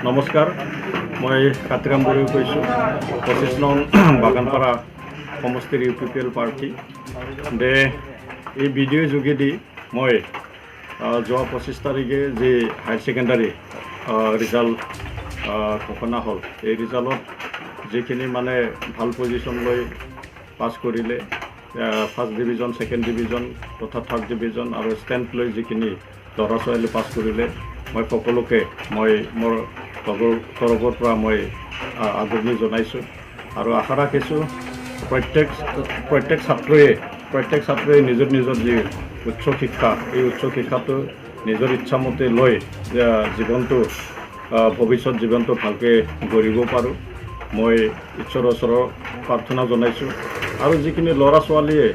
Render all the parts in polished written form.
নমস্কাৰ, মই কাতিৰাম বৰুৱাই কৈছোঁ। 25 নং বাগানপাৰা সমষ্টিৰ UPPL প্ৰাৰ্থী। এই ভিডিঅ'ৰ যোগেদি মই যোৱা 25 তাৰিখে যি হায়াৰ ছেকেণ্ডাৰী ৰিজাল্ট ঘোষণা হ'ল, এই ৰিজাল্টত যিখিনি মানে ভাল পজিশ্যন লৈ পাছ কৰিলে, ফাৰ্ষ্ট ডিভিজন, ছেকেণ্ড ডিভিজন তথা থাৰ্ড ডিভিজন আৰু ষ্টেণ্ড লৈ যিখিনি ল'ৰা ছোৱালী পাছ কৰিলে, মই সকলোকে মই মোৰ তৰফৰ পৰা মই আদৰণি জনাইছোঁ আৰু আশা ৰাখিছোঁ প্ৰত্যেক ছাত্ৰই নিজৰ যি উচ্চ শিক্ষা, এই উচ্চ শিক্ষাটো নিজৰ ইচ্ছামতে লৈ জীৱনটো ভৱিষ্যত জীৱনটো ভালকৈ গঢ়িব পাৰোঁ, মই ঈশ্বৰৰ ওচৰত প্ৰাৰ্থনা জনাইছোঁ। আৰু যিখিনি ল'ৰা ছোৱালীয়ে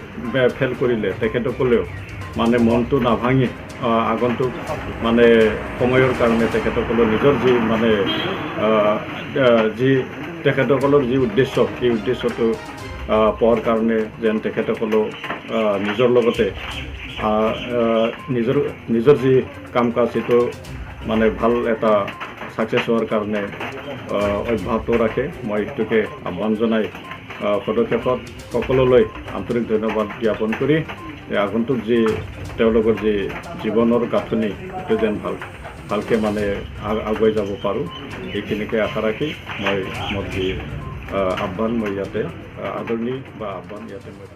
ফেল কৰিলে, তেখেতসকলেও মানে মনটো নাভাঙি আগন্তুক মানে সময়ৰ কাৰণে তেখেতসকলৰ নিজৰ যি মানে তেখেতসকলৰ যি উদ্দেশ্য, সেই উদ্দেশ্যটো পোৱাৰ কাৰণে যেন তেখেতসকলেও নিজৰ লগতে নিজৰ যি কাম কাজ সেইটো মানে ভাল এটা ছাকচেছ হোৱাৰ কাৰণে অব্যাহত ৰাখে, মই এইটোকে আহ্বান জনাই পদক্ষেপত সকলোলৈ আন্তৰিক ধন্যবাদ জ্ঞাপন কৰি আগন্তুক যি তেওঁলোকৰ যি জীৱনৰ গাঁথনি, সেইটো যেন ভালকৈ মানে আগুৱাই যাব পাৰোঁ, এইখিনিকে আশা ৰাখি মই মোৰ যি আহ্বান মই ইয়াতে আদৰণি বা আহ্বান ইয়াতে মই